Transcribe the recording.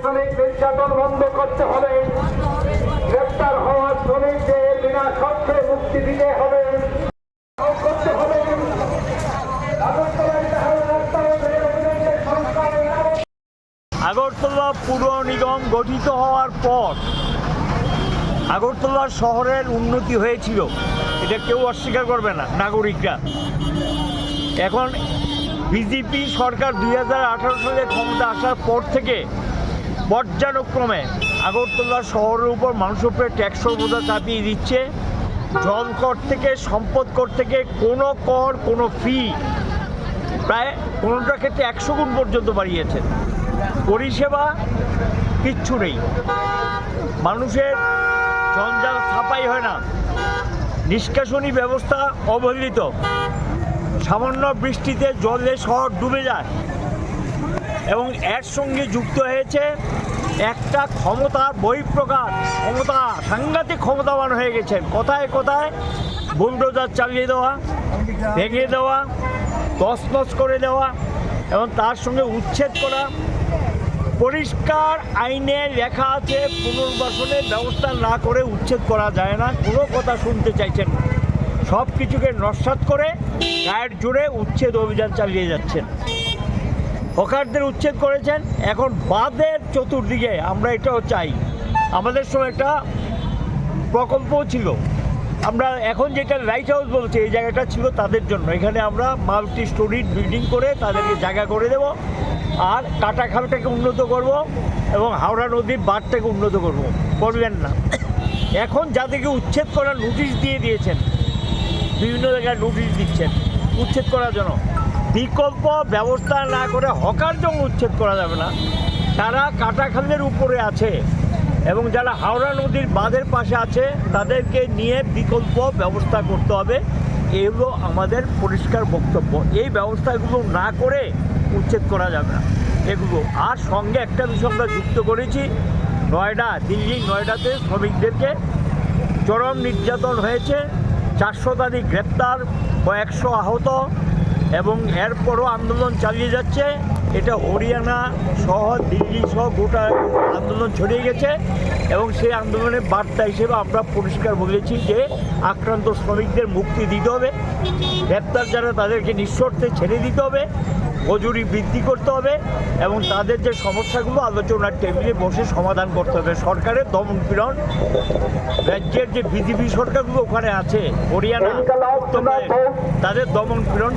শ্রমিক নির্যাতন বন্ধ করতে হবে। গ্রেপ্তার হওয়া শ্রমিকদের বিনা শর্তে মুক্তি দিতে হবে। আগরতলা পুর নিগম গঠিত হওয়ার পর আগরতলা শহরের উন্নতি হয়েছিল, এটা কেউ অস্বীকার করবে না নাগরিকরা। এখন বিজেপি সরকার 2018 সালে ক্ষমতা আসার পর থেকে পর্যায়ক্রমে আগরতলা শহরের উপর মানুষের উপরে ট্যাক্সের বোঝা চাপিয়ে দিচ্ছে। জল কর থেকে, সম্পদ কর থেকে কোনো কর, কোনো ফি প্রায় কোনোটার ক্ষেত্রে 100 গুণ পর্যন্ত বাড়িয়েছে। পরিষেবা কিচ্ছু নেই, মানুষের জঞ্জাল ছাপাই হয় না, নিষ্কাশনী ব্যবস্থা অবহেলিত, সামান্য বৃষ্টিতে জলে শহর ডুবে যায়। এবং এর সঙ্গে যুক্ত হয়েছে একটা ক্ষমতার বহিঃপ্রকাশ, ক্ষমতা সাংঘাতিক ক্ষমতাবান হয়ে গেছেন। কোথায় কোথায় বুলডোজার চালিয়ে দেওয়া, ভেঙে দেওয়া, তছনছ করে দেওয়া এবং তার সঙ্গে উচ্ছেদ করা। পরিষ্কার আইনে লেখা আছে পুনর্বাসনের ব্যবস্থা না করে উচ্ছেদ করা যায় না, কোনো কথা শুনতে চাইছেন না। সব কিছুকে নস্যাৎ করে গায়ের জোরে উচ্ছেদ অভিযান চালিয়ে যাচ্ছেন। হকারদের উচ্ছেদ করেছেন। এখন বাঁধের চতুর্দিকে আমরা এটাও চাই, আমাদের সময় একটা প্রকল্পও ছিল, আমরা এখন যেটা লাইট হাউস বলছি এই জায়গাটা ছিল তাদের জন্য। এখানে আমরা মাল্টি স্টোরি বিল্ডিং করে তাদেরকে জায়গা করে দেব, আর কাটা খালটাকে উন্নত করব এবং হাওড়া নদীর বাঁধটাকে উন্নত করবেন না। এখন যাদেরকে উচ্ছেদ করার নোটিশ দিয়ে দিয়েছেন, বিভিন্ন জায়গায় নোটিশ দিচ্ছেন উচ্ছেদ করার জন্য, বিকল্প ব্যবস্থা না করে হকার জন্য উচ্ছেদ করা যাবে না। যারা কাটাখালের উপরে আছে এবং যারা হাওড়া নদীর বাঁধের পাশে আছে তাদেরকে নিয়ে বিকল্প ব্যবস্থা করতে হবে, এগুলো আমাদের পরিষ্কার বক্তব্য। এই ব্যবস্থাগুলো না করে উচ্ছেদ করা যাবে না এগুলো। আর সঙ্গে একটা বিষয় আমরা যুক্ত করেছি, দিল্লি নয়ডাতে শ্রমিকদেরকে চরম নির্যাতন হয়েছে, 400 গ্রেপ্তার, কয়েকশো আহত এবং এরপরও আন্দোলন চালিয়ে যাচ্ছে। এটা হরিয়ানা সহ দিল্লি সহ গোটা আন্দোলন ছড়িয়ে গেছে এবং সেই আন্দোলনের বার্তা হিসেবে আমরা পরিষ্কার বলেছি যে আক্রান্ত শ্রমিকদের মুক্তি দিতে হবে, গ্রেপ্তার যারা তাদেরকে নিঃশর্তে ছেড়ে দিতে হবে, মজুরি বৃদ্ধি করতে হবে এবং তাদের যে সমস্যাগুলো আলোচনার টেবিলে বসে সমাধান করতে হবে। সরকারের দমনপীড়ন, রাজ্যের যে বিজেপি সরকারগুলো ওখানে আছে হরিয়ানা, তাদের দমনপীড়ন